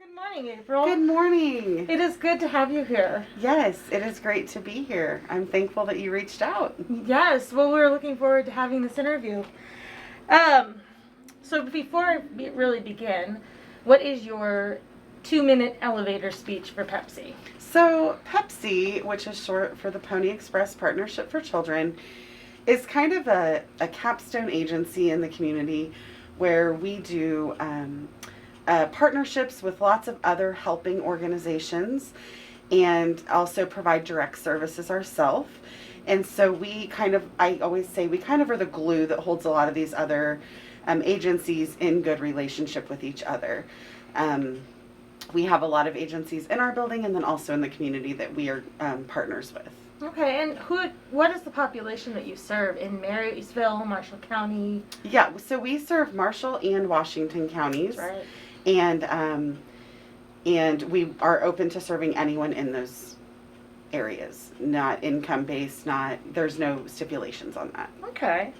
Good morning, April. Good morning. It is good to have you here. Yes, it is great to be here. I'm thankful that you reached out. Yes, well, we're looking forward to having this interview. So before I really begin, what is your 2-minute elevator speech for PEPC? So PEPC, which is short for the Pony Express Partnership for Children, is kind of a capstone agency in the community where we do partnerships with lots of other helping organizations and also provide direct services ourselves. And so I always say we kind of are the glue that holds a lot of these other agencies in good relationship with each other. We have a lot of agencies in our building and then also in the community that we are partners with. Okay, and what is the population that you serve in Marysville, Marshall County? Yeah, so we serve Marshall and Washington counties. Right. And we are open to serving anyone in those areas, not income-based, there's no stipulations on that. Okay.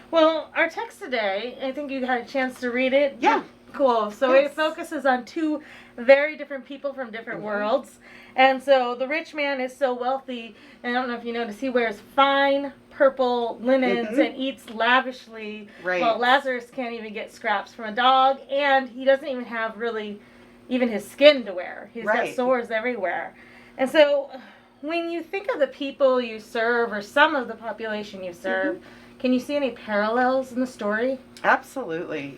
Well, our text today, I think you had a chance to read it. Yeah. Cool. So Yes. It focuses on two very different people from different worlds. And so the rich man is so wealthy, and I don't know if you notice, he wears fine purple linens and eats lavishly. Right. While Lazarus can't even get scraps from a dog, and he doesn't even have really even his skin to wear. He's got sores everywhere. And so when you think of the people you serve or some of the population you serve, can you see any parallels in the story? Absolutely.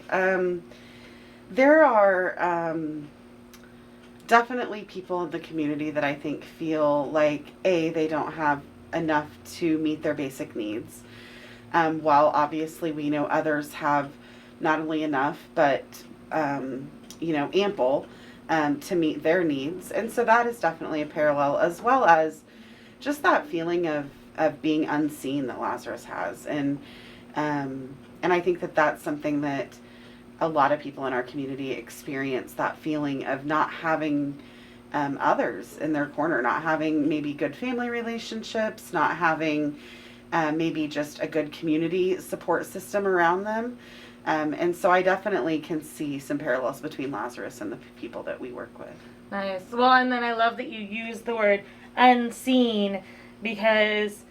There are definitely people in the community that I think feel like, they don't have enough to meet their basic needs. While obviously we know others have not only enough, but, ample to meet their needs. And so that is definitely a parallel, as well as just that feeling of being unseen that Lazarus has. And I think that that's something that a lot of people in our community experience, that feeling of not having others in their corner, not having maybe good family relationships, not having maybe just a good community support system around them. And so I definitely can see some parallels between Lazarus and the people that we work with. Nice. Well, and then I love that you use the word unseen, because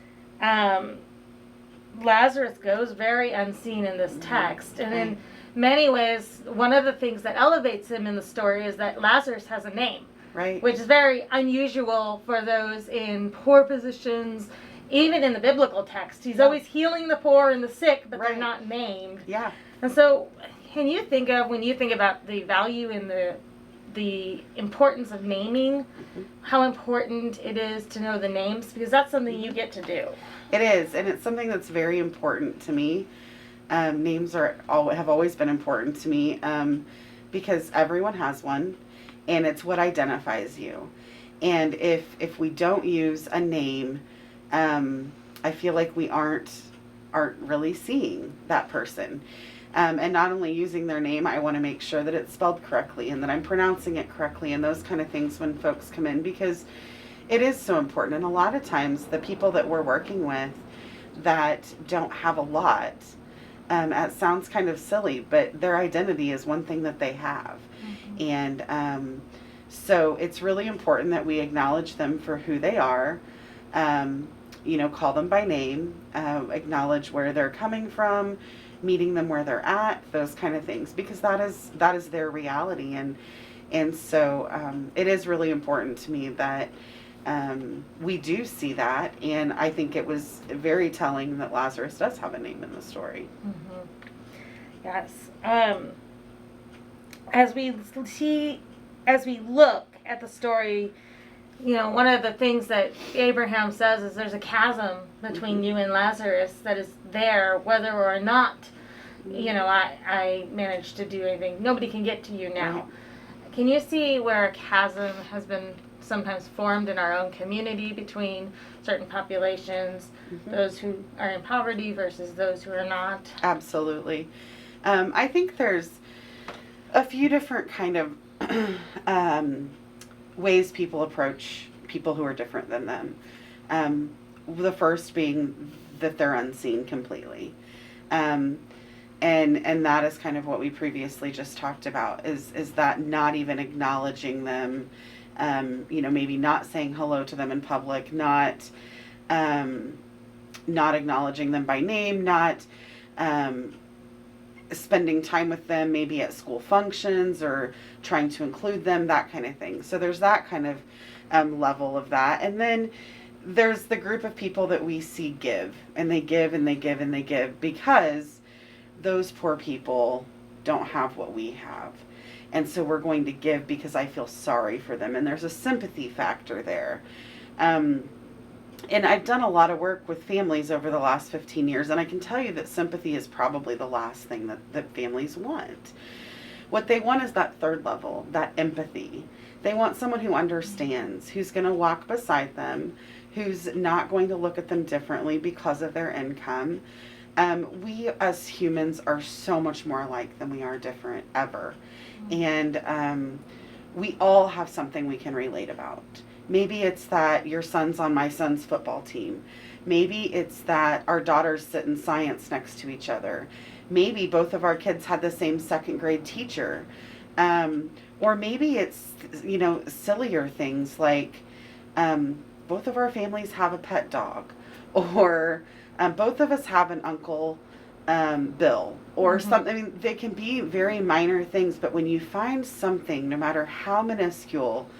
Lazarus goes very unseen in this text. And in many ways, one of the things that elevates him in the story is that Lazarus has a name. Right. Which is very unusual for those in poor positions. Even in the biblical text, he's always healing the poor and the sick, but they're not named. Yeah. And so, when you think about the value in the importance of naming, how important it is to know the names, because that's something you get to do. It is, and it's something that's very important to me. Names have always been important to me, because everyone has one, and it's what identifies you. And if we don't use a name, I feel like we aren't really seeing that person. And not only using their name, I want to make sure that it's spelled correctly and that I'm pronouncing it correctly and those kind of things when folks come in, because it is so important. And a lot of times the people that we're working with that don't have a lot, it sounds kind of silly, but their identity is one thing that they have. And so it's really important that we acknowledge them for who they are, call them by name, acknowledge where they're coming from, meeting them where they're at, those kind of things, because that is their reality. And so it is really important to me that we do see that, and I think it was very telling that Lazarus does have a name in the story. Yes. As we look at the story, one of the things that Abraham says is there's a chasm between you and Lazarus that is there, whether or not, I managed to do anything. Nobody can get to you now. Right. Can you see where a chasm has been sometimes formed in our own community between certain populations, those who are in poverty versus those who are not? Absolutely. I think there's a few different kind of ways people approach people who are different than them. The first being that they're unseen completely. And that is kind of what we previously just talked about, is that not even acknowledging them, maybe not saying hello to them in public, not acknowledging them by name, not spending time with them maybe at school functions or trying to include them, that kind of thing. So there's that kind of level of that. And then there's the group of people that we see give, and they give and they give and they give because those poor people don't have what we have. And so we're going to give because I feel sorry for them. And there's a sympathy factor there. And I've done a lot of work with families over the last 15 years, and I can tell you that sympathy is probably the last thing that families want. What they want is that third level, that empathy. They want someone who understands, who's going to walk beside them, who's not going to look at them differently because of their income. We as humans are so much more alike than we are different ever. And we all have something we can relate about. Maybe it's that your son's on my son's football team. Maybe it's that our daughters sit in science next to each other. Maybe both of our kids had the same second grade teacher. Or maybe it's, sillier things like both of our families have a pet dog. Or both of us have an uncle, Bill. Or something. I mean, they can be very minor things, but when you find something, no matter how minuscule,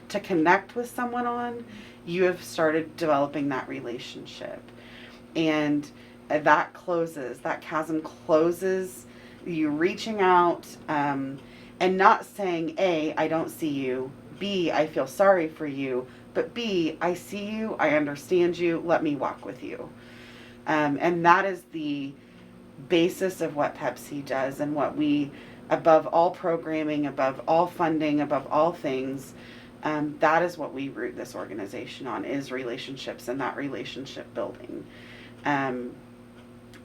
to connect with someone on, you have started developing that relationship. And that chasm closes, you reaching out, and not saying, A, I don't see you, B, I feel sorry for you, but B, I see you, I understand you, let me walk with you. And that is the basis of what PEPC does, and what we, above all programming, above all funding, above all things, that is what we root this organization on, is relationships and that relationship building.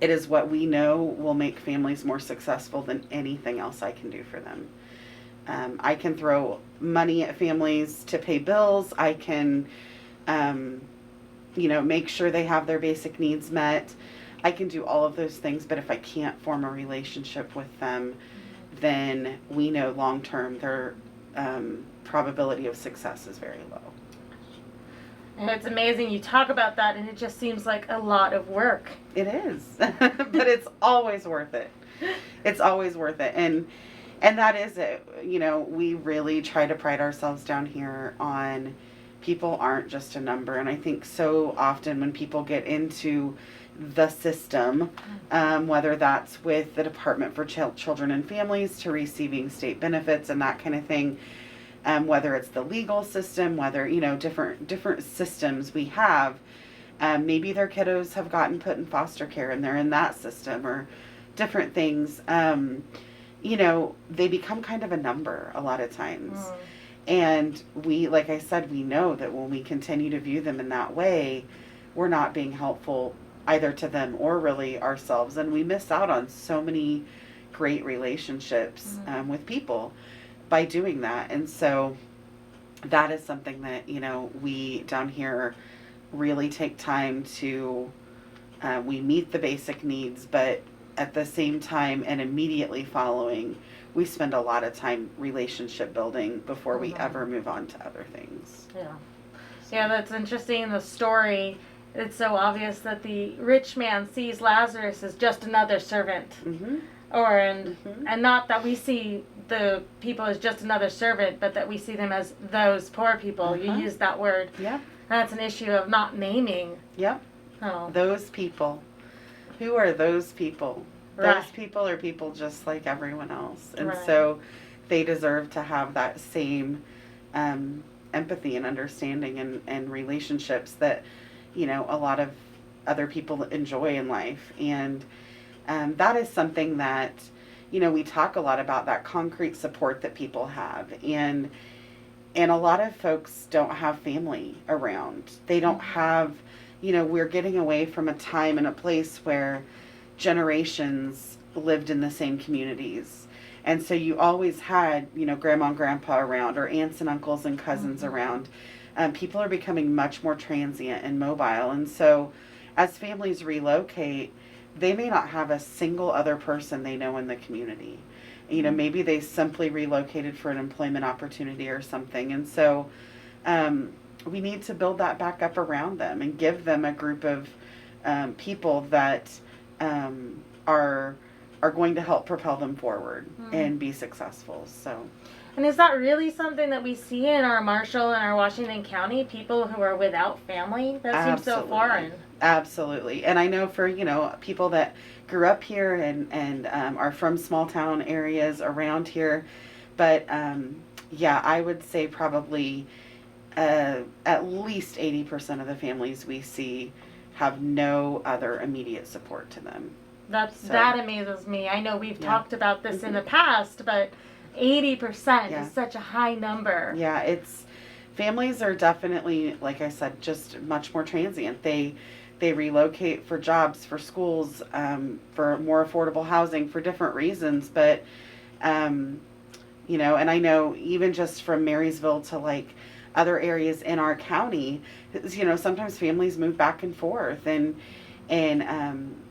It is what we know will make families more successful than anything else I can do for them. I can throw money at families to pay bills. I can, make sure they have their basic needs met. I can do all of those things, but if I can't form a relationship with them, then we know long term their probability of success is very low. And it's amazing you talk about that, and it just seems like a lot of work. It is, but it's always worth it. It's always worth it, and that is it. We really try to pride ourselves down here on people aren't just a number, and I think so often when people get into the system, whether that's with the Department for Children and Families to receiving state benefits and that kind of thing, whether it's the legal system, whether, different systems we have, maybe their kiddos have gotten put in foster care and they're in that system, or different things, they become kind of a number a lot of times. And we, like I said, we know that when we continue to view them in that way, we're not being helpful either to them or really ourselves. And we miss out on so many great relationships with people by doing that. And so that is something that, we down here really take time to, we meet the basic needs, but at the same time and immediately following, we spend a lot of time relationship building before we ever move on to other things. Yeah, that's interesting. The story, it's so obvious that the rich man sees Lazarus as just another servant. And not that we see the people as just another servant, but that we see them as those poor people. You use that word. Yep. That's an issue of not naming. Yep. Oh. Those people. Who are those people? Right. Those people are people just like everyone else. And Right. so they deserve to have that same empathy and understanding and relationships that, a lot of other people enjoy in life. And that is something that, we talk a lot about, that concrete support that people have. And a lot of folks don't have family around. They don't have, we're getting away from a time and a place where generations lived in the same communities. And so you always had, grandma and grandpa around, or aunts and uncles and cousins around. People are becoming much more transient and mobile. And so as families relocate, they may not have a single other person they know in the community. Maybe they simply relocated for an employment opportunity or something. And so we need to build that back up around them and give them a group of people that are going to help propel them forward and be successful. So. And is that really something that we see in our Marshall and our Washington County, people who are without family? That seems so foreign. Absolutely. And I know for, people that grew up here and are from small town areas around here. But, I would say probably at least 80% of the families we see have no other immediate support to them. That amazes me. I know we've talked about this in the past, but 80% is such a high number. Yeah, families are definitely, like I said, just much more transient. They relocate for jobs, for schools, for more affordable housing, for different reasons. But, and I know even just from Marysville to like other areas in our county, sometimes families move back and forth. And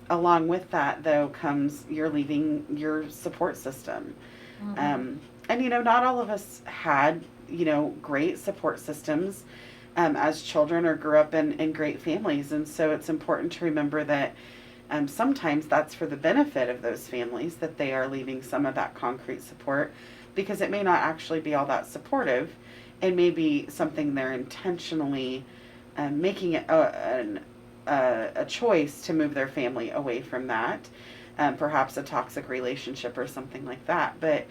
along with that, though, comes you're leaving your support system. And, not all of us had, great support systems as children or grew up in great families. And so it's important to remember that sometimes that's for the benefit of those families, that they are leaving some of that concrete support, because it may not actually be all that supportive and maybe something they're intentionally making it a choice to move their family away from that. Perhaps a toxic relationship or something like that. But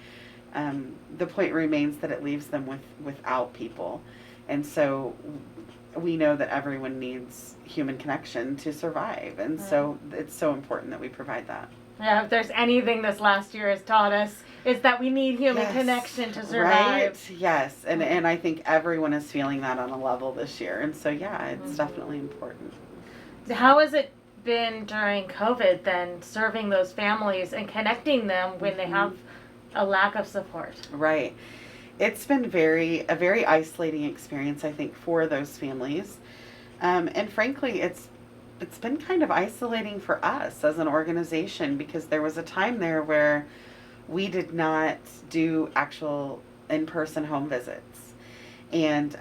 the point remains that it leaves them without people. And so we know that everyone needs human connection to survive. And so it's so important that we provide that. Yeah, if there's anything this last year has taught us, is that we need human connection to survive. Right? Yes. And I think everyone is feeling that on a level this year. And so, it's definitely important. How has it been during COVID then, serving those families and connecting them when they have a lack of support? Right. It's been a very isolating experience, I think, for those families. And frankly, it's been kind of isolating for us as an organization, because there was a time there where we did not do actual in-person home visits. And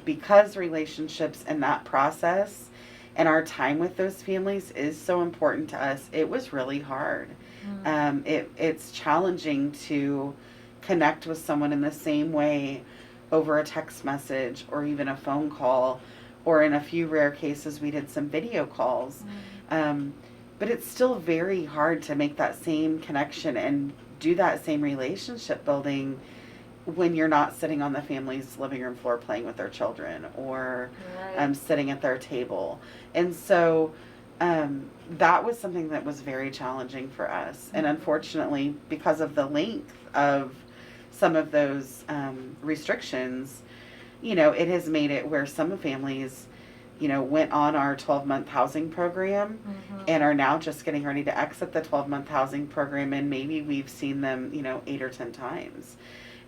because relationships and that process and our time with those families is so important to us, it was really hard. It's challenging to connect with someone in the same way over a text message or even a phone call, or in a few rare cases we did some video calls. But it's still very hard to make that same connection and do that same relationship building when you're not sitting on the family's living room floor playing with their children, or sitting at their table. And so that was something that was very challenging for us. And unfortunately, because of the length of some of those restrictions, it has made it where some families, went on our 12-month housing program and are now just getting ready to exit the 12-month housing program. And maybe we've seen them, 8 or 10 times.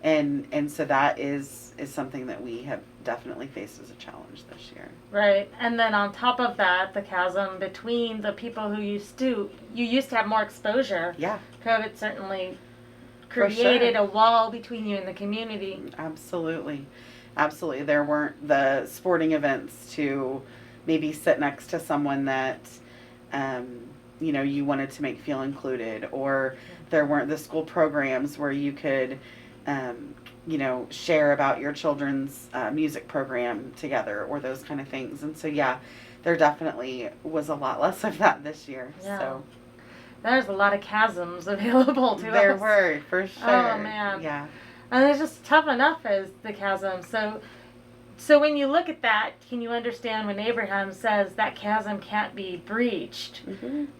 And so that is something that we have definitely faced as a challenge this year. Right. And then on top of that, the chasm between the people who you used to have more exposure. Yeah. COVID certainly created a wall between you and the community. Absolutely. Absolutely. There weren't the sporting events to maybe sit next to someone that, you wanted to make feel included, or there weren't the school programs where you could, share about your children's music program together, or those kind of things. And so, there definitely was a lot less of that this year. Yeah. So there's a lot of chasms available to us. There were, for sure. Oh, man. Yeah. And it's just tough enough as the chasm. So when you look at that, can you understand when Abraham says that chasm can't be breached?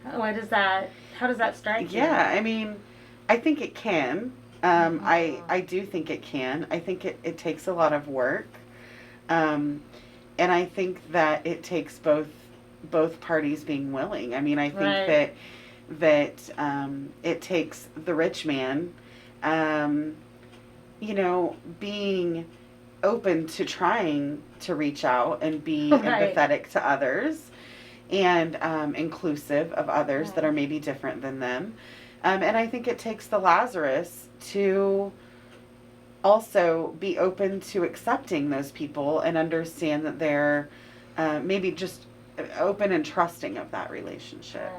How does that strike you? Yeah, I mean, I think it can. I do think it can. I think it takes a lot of work. And I think that it takes both parties being willing. I mean, I think that it takes the rich man, being open to trying to reach out and be empathetic to others, and inclusive of others that are maybe different than them. And I think it takes the Lazarus to also be open to accepting those people and understand that they're maybe just open and trusting of that relationship.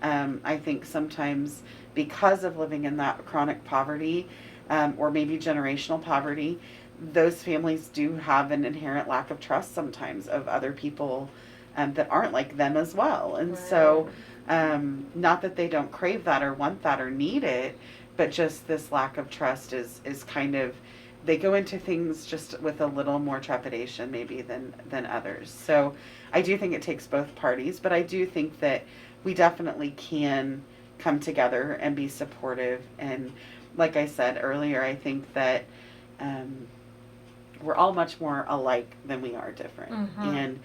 I think sometimes because of living in that chronic poverty or maybe generational poverty, those families do have an inherent lack of trust sometimes of other people that aren't like them as well. And so, not that they don't crave that or want that or need it, but just this lack of trust is kind of, they go into things just with a little more trepidation maybe than others. So I do think it takes both parties, but I do think that we definitely can come together and be supportive. And like I said earlier, I think that we're all much more alike than we are different. And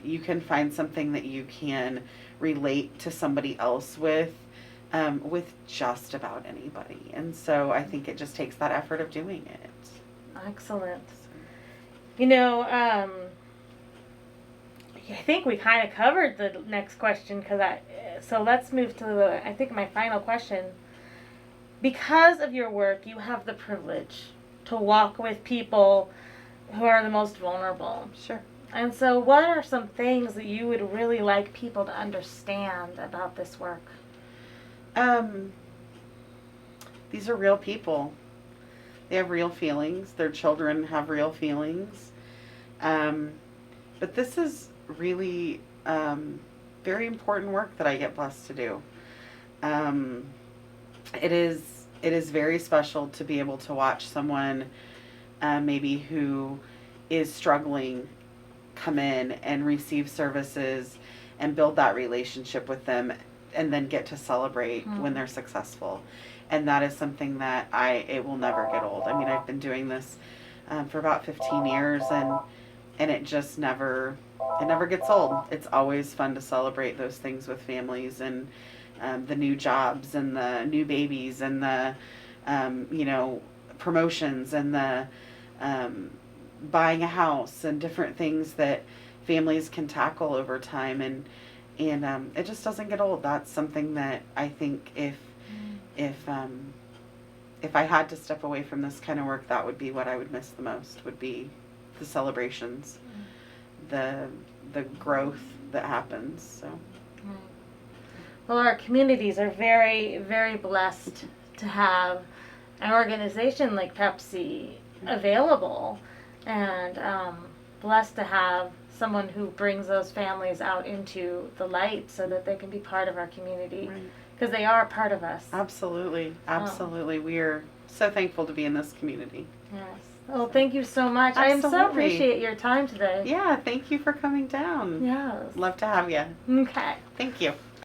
you can find something that you can relate to somebody else with just about anybody. And so I think it just takes that effort of doing it. Excellent. You know, I think we kind of covered the next question so let's move to I think my final question. Because of your work, you have the privilege to walk with people who are the most vulnerable. Sure. And so what are some things that you would really like people to understand about this work? These are real people. They have real feelings. Their children have real feelings. But this is really very important work that I get blessed to do. It is very special to be able to watch someone maybe who is struggling come in and receive services and build that relationship with them and then get to celebrate when they're successful. And that is something that it will never get old. I mean, I've been doing this for about 15 years and it just never gets old. It's always fun to celebrate those things with families and the new jobs and the new babies and the promotions and the buying a house and different things that families can tackle over time, and it just doesn't get old. That's something that I think if I had to step away from this kind of work, that would be what I would miss the most, would be the celebrations, the growth that happens. So well, our communities are very, very blessed to have an organization like PEPC available, and blessed to have someone who brings those families out into the light so that they can be part of our community, because they are a part of us. Absolutely. We are so thankful to be in this community. Yes. Well, thank you so much. Absolutely. I so appreciate your time today. Yeah, thank you for coming down. Yes. Love to have you. Okay. Thank you.